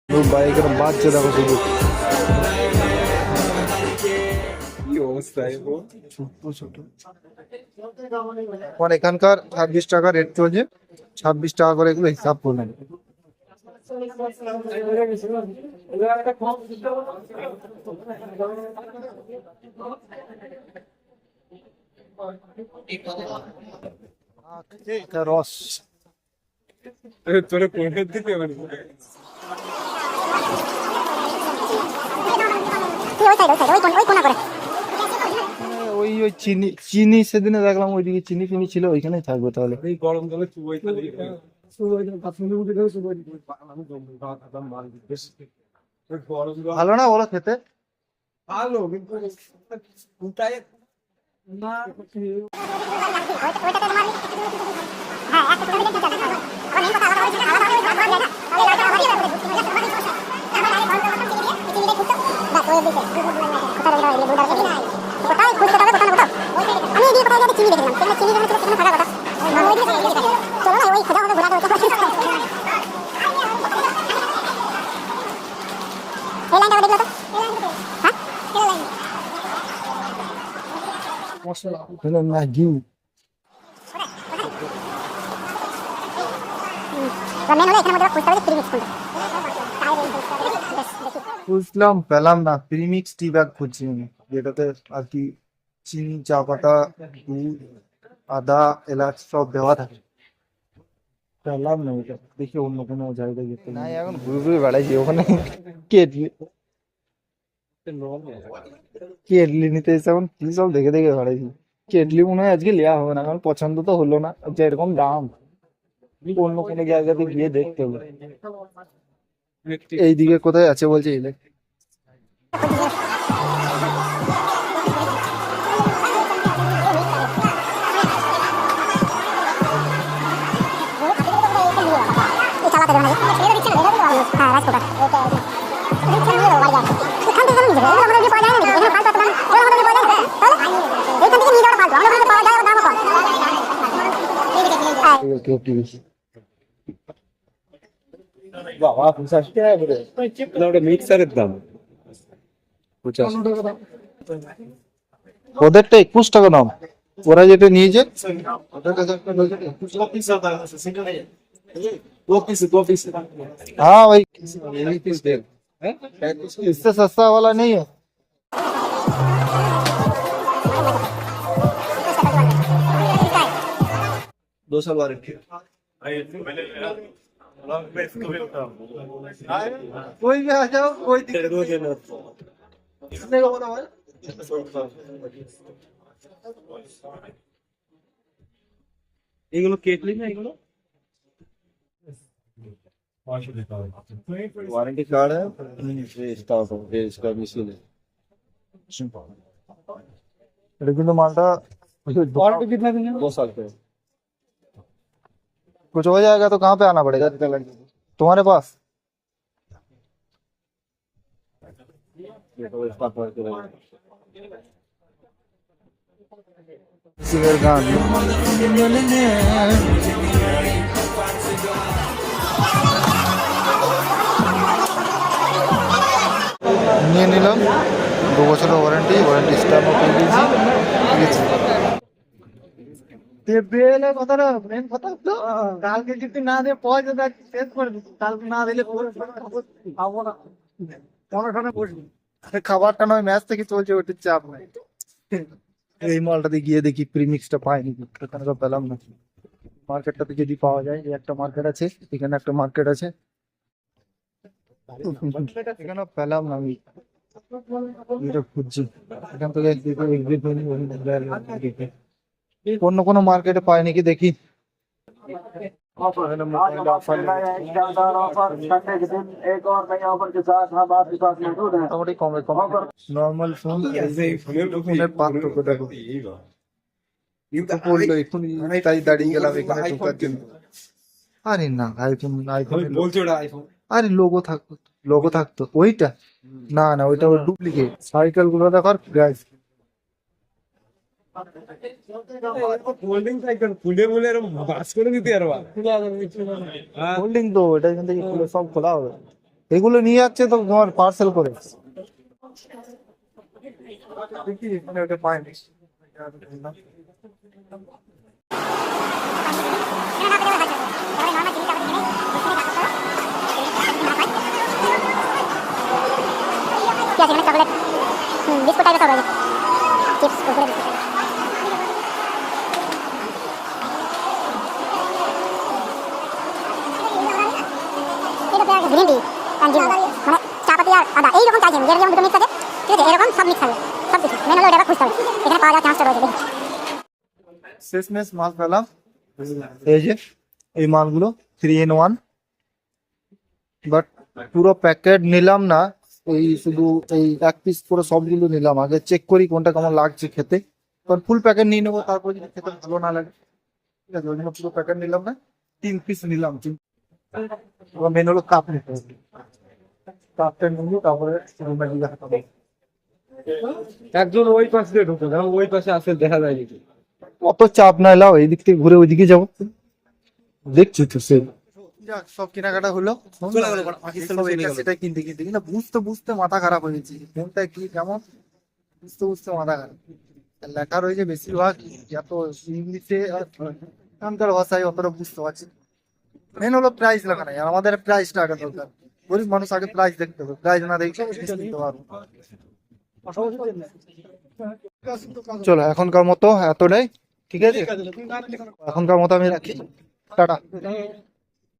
বাইকের বাচ্চা দেখো শুধু কি অবস্থা ছোট ছোট। আমার এখানকার 26 টাকা রেট চলছে, 26 টাকা করে এগুলো হিসাব করবেন। রস তোরে কোনে দিতে পারি ওই ওই চিনি চিনি সেদিনে দেখলাম ওইদিকে চিনি ফিনি ছিল, ওইখানেই থাকবে তাহলে। এই গরম জলে চুবাই খালি ভালো না বলো খেতে? ভালো কিন্তু উঠায় না ম্যাগি বুঝলাম, পেলাম না। প্রিমিক্স টি ব্যাগ খুঁজছি আমি, যেটাতে আর কি চিনি, চা পাতা, দুধ, আদা, এলাচ সব দেওয়া থাকে। পেলাম না ওইটা, দেখি অন্য কোনো জায়গায় যেতে। না এখন ঘুরে ঘুরে বেড়াইছি ওখানে কেটলি কেটলি নিতে এসে এখন কি সব দেখে দেখে বেড়াইছি। কেটলি মনে হয় আজকে নেওয়া হবে না, কারণ পছন্দ তো হলো না, যে এরকম দাম। অন্য কোনো জায়গাতে গিয়ে দেখতে হবে। এইদিকে কোথায় আছে বলছে এই দেখ। বাবা 50 টাকা করে ওটা মিক্সারের দাম। ওদেরটা 21 টাকা দাম, ওরা যেটা নিয়েছে हाँ भाई, इससे सस्ता वाला नहीं है। दो साल वारंटी कोई भी आ जाओ, कोई दिक्कत नहीं होगा भाई। এগুলো কেটলি না এগুলো वारंटी कार्ड है, इसका भी सील है। लेकिन तो मालटा वारंटी कितना दिन है? 2 साल पे। कुछ हो जाएगा तो कहाँ पे आना पड़ेगा तुम्हारे पास? सिंगर गान নিয়ে নিলাম, 2 বছরের ওয়ারেন্টি, ওয়ারেন্টি স্ট্যাম্পও পেয়ে দিয়েছি। বেলে কথাটা মেন কথা তো, কালকে যদি না দিয়ে পয়সা দেখ শেষ করে দিচ্ছি, কালকে না দিলে খাবো না, পনেরোখানে বসবি। খাবারটা নয় ম্যাচ থেকে চলছে, ওটির চাপ নাই। এই মালটাতে গিয়ে দেখি প্রিমিক্সটা পাইনি, এখানে তো পেলাম না। মার্কেটটাতে যদি পাওয়া যায়, এই একটা মার্কেট আছে, এখানে একটা মার্কেট আছে, এখানে পেলাম না। আমি এটা খুঁজছি, এখান থেকে অন্য কোনো মার্কেটে পাই নাকি দেখি। মোটামুটি কমে কম নর্মাল ফোন, ফোনের পাত্র দেখো পড়লো এক্ষুনি, তাই দাঁড়িয়ে গেলাম এখানে ঢোকার জন্য। আরে না, আইফোন আইফোন বলছো ওটা আইফোন? আরে লোগো থাকতো ওইটা, না না ওইটা ওর ডুপ্লিকেট। সাইকেল গুলো দেখার প্রাইস হোল্ডিং সাইকেল খুলে বলে এরকম বাস করে দিতে পারবা? হোল্ডিং তো এটা এখান থেকে খুলে সব খোলা হবে। এগুলো নিয়ে যাচ্ছে তো তোমার পার্সেল করে দেখি মানে ওটা পাইনি কি আছে এখানে চকলেট বিস্কুট টাইপের সব রয়েছে chips Kurkure biscuit green tea and ginger মানে চা পাতি আর আদা এইরকম চাইছেন যেরকম দুটো মিক্স আছে ঠিক আছে এরকম সব মিক্স থাকবে সব কিছু মেন হলো এটা খুঁজতে হবে এখানে পাওয়া যাওয়ার চান্সটা রয়েছে দেখি শেষমেশ মাল পেলাম এই যে এই মালগুলো 3 in 1 বাট পুরো প্যাকেট নিলাম না এই শুধু এই এক পিস করে সবগুলো নিলাম আগে চেক করি কোনটা কেমন লাগছে খেতে কারণ ফুল প্যাকেট নিয়ে নেবো তারপর যদি খেতে ভালো না লাগে ঠিক আছে ওই জন্য পুরো প্যাকেট নিলাম না 3 পিস নিলাম মেন হলো কাপ নিতে হবে কাপটা নিয়ে তারপরে ম্যাগি খাবো একজন ওই পাশে দিয়ে ঢুকে কারণ ওই পাশে আসলে দেখা যায় নাকি অত চাপ না এলাও এইদিক থেকে ঘুরে ওইদিকে যাবো দেখছি তো সে যাক সব কেনাকাটা হলো সেটা কিনতে কিনতে কিন্তু বুঝতে বুঝতে মাথা খারাপ হয়ে গেছে কোনটা কি কেমন বুঝতে বুঝতে মাথা খারাপ আর লেখা রয়েছে বেশিরভাগ এত ইংলিশে আর এখানকার ভাষায় অতটা বুঝতে পারছি মেন হলো প্রাইস লেখা নাই আর আমাদের প্রাইসটা আগে দরকার গরিব মানুষ আগে প্রাইস দেখতে হবে প্রাইস না দেখলে জিনিস কিনতে পারবো চলো এখনকার মতো এতটাই ঠিক আছে এখনকার মতো আমি রাখি টাটা